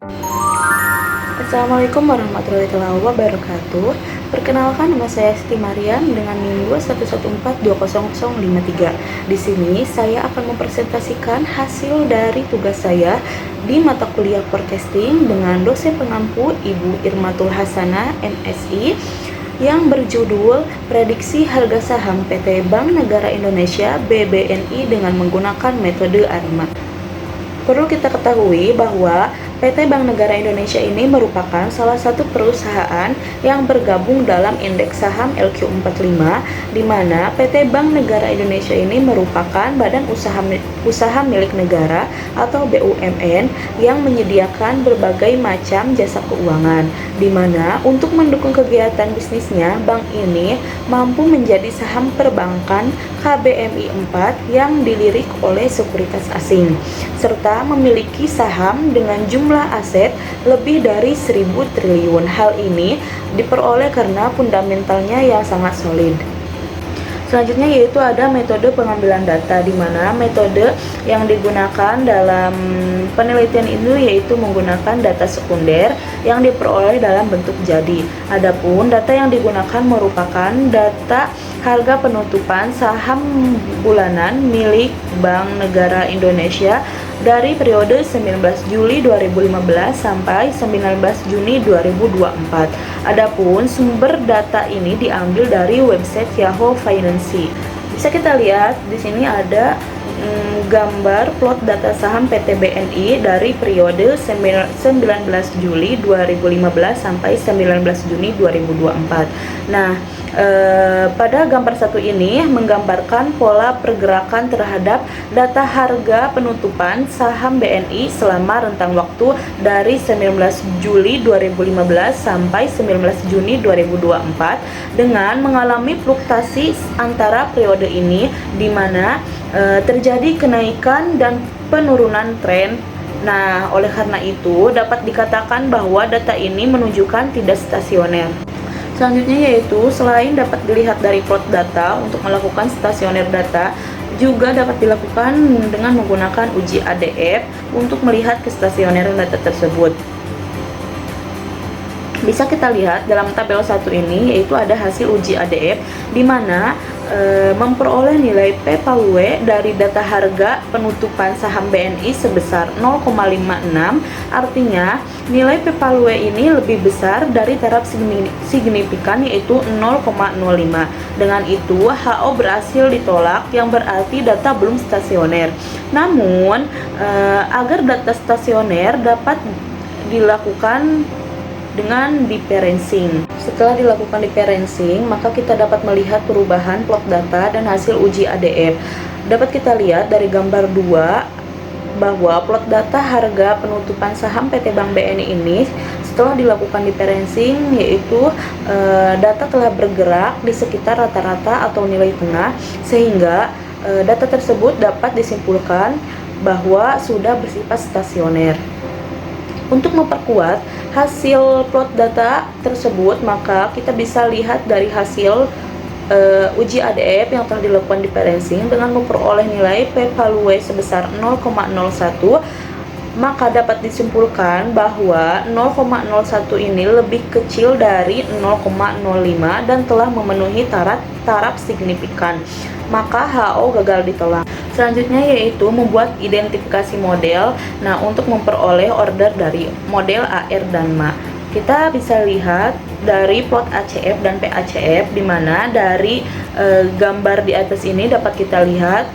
Assalamualaikum warahmatullahi wabarakatuh. Perkenalkan, nama saya Siti Mariam dengan NIM 211420053. Di sini saya akan mempresentasikan hasil dari tugas saya di mata kuliah forecasting dengan dosen pengampu Ibu Irmatul Hasanah, MSI, yang berjudul Prediksi Harga Saham PT Bank Negara Indonesia (BBNI) dengan menggunakan metode ARMA. Perlu kita ketahui bahwa PT Bank Negara Indonesia ini merupakan salah satu perusahaan yang bergabung dalam indeks saham LQ45, di mana PT Bank Negara Indonesia ini merupakan badan usaha milik negara atau BUMN yang menyediakan berbagai macam jasa keuangan, di mana untuk mendukung kegiatan bisnisnya, bank ini mampu menjadi saham perbankan KBMI 4 yang dilirik oleh sekuritas asing, serta memiliki saham dengan jumlah aset lebih dari 1.000 triliun. Hal ini diperoleh karena fundamentalnya yang sangat solid. Selanjutnya yaitu ada metode pengambilan data, di mana metode yang digunakan dalam penelitian itu yaitu menggunakan data sekunder yang diperoleh dalam bentuk jadi. Adapun data yang digunakan merupakan data harga penutupan saham bulanan milik Bank Negara Indonesia dari periode 19 Juli 2015 sampai 19 Juni 2024. Adapun sumber data ini diambil dari website Yahoo Finance. Bisa kita lihat di sini ada gambar plot data saham PT BNI dari periode 19 Juli 2015 sampai 19 Juni 2024. Nah, pada gambar satu ini menggambarkan pola pergerakan terhadap data harga penutupan saham BNI selama rentang waktu dari 19 Juli 2015 sampai 19 Juni 2024 dengan mengalami fluktuasi antara periode ini, di mana terjadi kenaikan dan penurunan tren. Nah, oleh karena itu dapat dikatakan bahwa data ini menunjukkan tidak stasioner. Selanjutnya yaitu selain dapat dilihat dari plot data, untuk melakukan stasioner data juga dapat dilakukan dengan menggunakan uji ADF untuk melihat kestasioneran data tersebut. Bisa kita lihat dalam tabel 1 ini yaitu ada hasil uji ADF, di mana memperoleh nilai P value dari data harga penutupan saham BNI sebesar 0,56. Artinya nilai P value ini lebih besar dari taraf signifikan yaitu 0,05. Dengan itu HO berhasil ditolak, yang berarti data belum stasioner. Namun agar data stasioner dapat dilakukan dengan differencing. Setelah dilakukan differencing, maka kita dapat melihat perubahan plot data dan hasil uji ADF. Dapat kita lihat dari gambar 2 bahwa plot data harga penutupan saham PT Bank BNI ini setelah dilakukan differencing, yaitu data telah bergerak di sekitar rata-rata atau nilai tengah, sehingga data tersebut dapat disimpulkan bahwa sudah bersifat stasioner. Untuk memperkuat hasil plot data tersebut, maka kita bisa lihat dari hasil uji ADF yang telah dilakukan differencing dengan memperoleh nilai P value sebesar 0,01, maka dapat disimpulkan bahwa 0,01 ini lebih kecil dari 0,05 dan telah memenuhi taraf signifikan, maka HO gagal ditolak. Selanjutnya yaitu membuat identifikasi model. Nah, untuk memperoleh order dari model AR dan MA, kita bisa lihat dari plot ACF dan PACF, di mana dari gambar di atas ini dapat kita lihat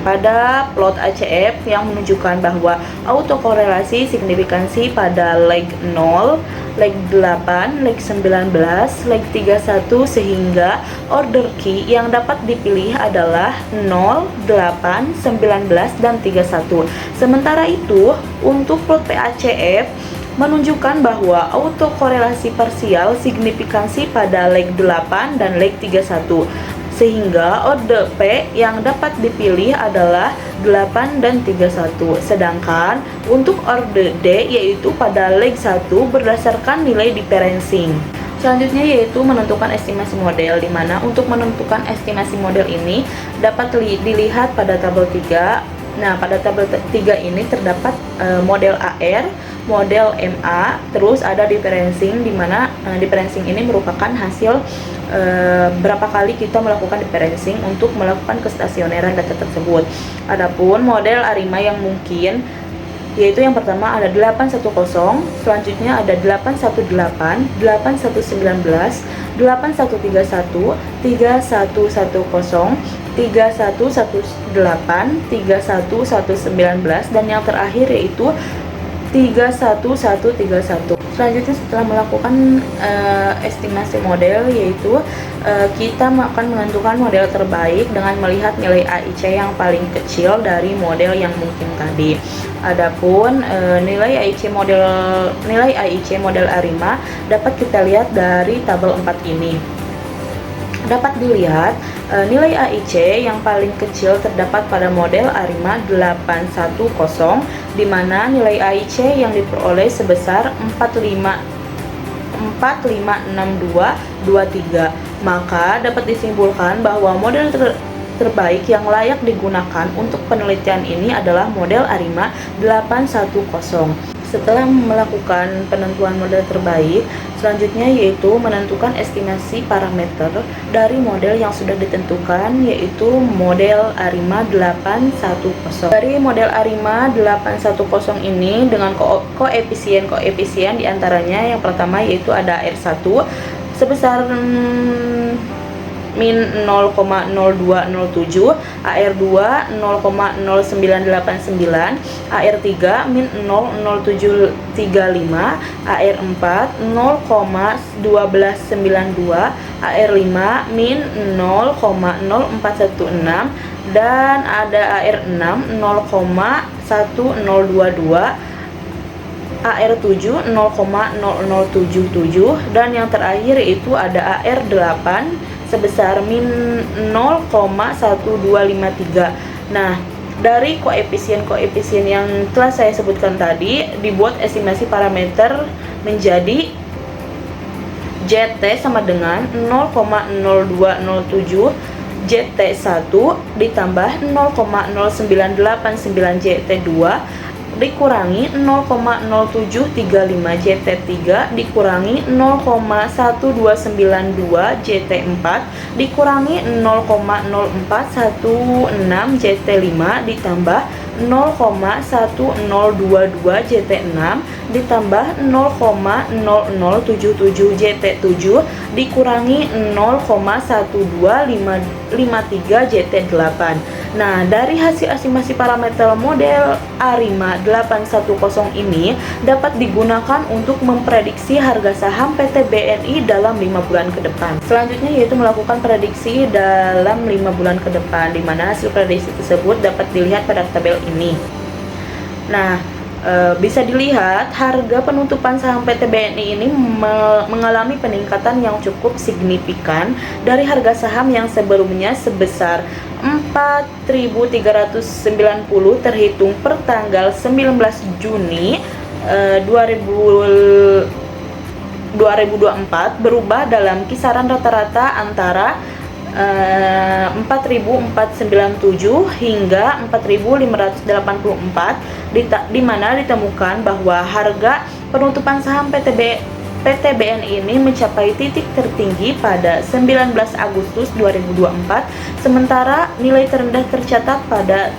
pada plot ACF yang menunjukkan bahwa autokorelasi signifikansi pada leg 0, leg 8, leg 19, leg 31, sehingga order key yang dapat dipilih adalah 0, 8, 19, dan 31. Sementara itu, untuk plot PACF menunjukkan bahwa autokorelasi parsial signifikansi pada leg 8 dan leg 31, sehingga order P yang dapat dipilih adalah 8 dan 31. Sedangkan untuk order D yaitu pada leg 1 berdasarkan nilai differencing. Selanjutnya yaitu menentukan estimasi model, di mana untuk menentukan estimasi model ini dapat dilihat pada tabel 3. Nah, pada tabel 3 ini terdapat model AR, model MA, terus ada differencing, di mana differencing ini merupakan hasil berapa kali kita melakukan differencing untuk melakukan kestasioneran data tersebut. Adapun model ARIMA yang mungkin yaitu yang pertama ada 810, selanjutnya ada 818, 8119, 8131, 3110, 3118, 31119, dan yang terakhir yaitu 31131. Selanjutnya setelah melakukan estimasi model, yaitu kita akan menentukan model terbaik dengan melihat nilai AIC yang paling kecil dari model yang mungkin tadi. Adapun nilai AIC model ARIMA dapat kita lihat dari tabel 4 ini. Dapat dilihat nilai AIC yang paling kecil terdapat pada model ARIMA 810, di mana nilai AIC yang diperoleh sebesar 456223. Maka dapat disimpulkan bahwa model terbaik yang layak digunakan untuk penelitian ini adalah model ARIMA 810. Setelah melakukan penentuan model terbaik, selanjutnya yaitu menentukan estimasi parameter dari model yang sudah ditentukan, yaitu model ARIMA 810. Dari model ARIMA 810 ini dengan koefisien diantaranya yang pertama yaitu ada R1 sebesar min 0,0207, AR2 0,0989, AR3 min 00735, AR4 0,1292, AR5 min 0,0416, dan ada AR6 0,1022, AR7 0,0077, dan yang terakhir itu ada AR8 sebesar min 0,1253. Nah, dari koefisien yang telah saya sebutkan tadi, dibuat estimasi parameter menjadi JT sama dengan 0,0207 JT1 ditambah 0,0989 JT2 dikurangi 0,0735 JT3 dikurangi 0,1292 JT4 dikurangi 0,0416 JT5 ditambah 0,1022 JT6 ditambah 0,0077 JT7 dikurangi 0,1253 JT8. Nah, dari hasil estimasi parameter model ARIMA 810 ini dapat digunakan untuk memprediksi harga saham PT BNI dalam 5 bulan ke depan. Selanjutnya yaitu melakukan prediksi dalam 5 bulan ke depan, di mana hasil prediksi tersebut dapat dilihat pada tabel ini. Nah, bisa dilihat harga penutupan saham PT BNI ini mengalami peningkatan yang cukup signifikan dari harga saham yang sebelumnya sebesar 4.390 terhitung per tanggal 19 Juni 2024 berubah dalam kisaran rata-rata antara 4.497 hingga 4.584, di mana ditemukan bahwa harga penutupan saham PT BNI ini mencapai titik tertinggi pada 19 Agustus 2024, sementara nilai terendah tercatat pada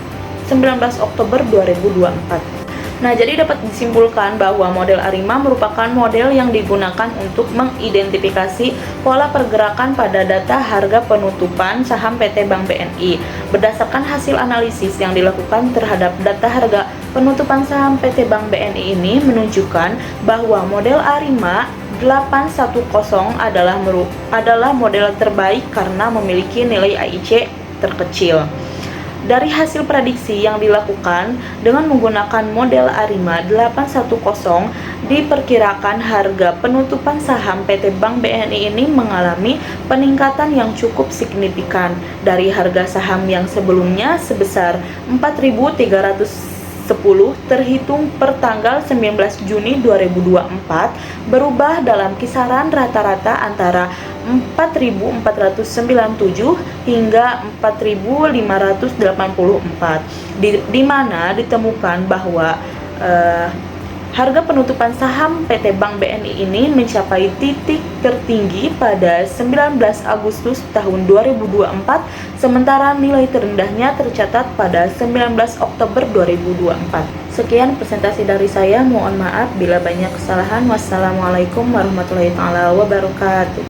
19 Oktober 2024. Nah, jadi dapat disimpulkan bahwa model ARIMA merupakan model yang digunakan untuk mengidentifikasi pola pergerakan pada data harga penutupan saham PT Bank BNI. Berdasarkan hasil analisis yang dilakukan terhadap data harga penutupan saham PT Bank BNI ini menunjukkan bahwa model ARIMA 810 adalah model terbaik karena memiliki nilai AIC terkecil. Dari hasil prediksi yang dilakukan dengan menggunakan model ARIMA 810, diperkirakan harga penutupan saham PT Bank BNI ini mengalami peningkatan yang cukup signifikan dari harga saham yang sebelumnya sebesar 4.310 terhitung per tanggal 19 Juni 2024 berubah dalam kisaran rata-rata antara 4.497 hingga 4.584, di mana ditemukan bahwa Harga penutupan saham PT Bank BNI ini mencapai titik tertinggi pada 19 Agustus tahun 2024, sementara nilai terendahnya tercatat pada 19 Oktober 2024. Sekian presentasi dari saya, mohon maaf bila banyak kesalahan. Wassalamualaikum warahmatullahi wabarakatuh.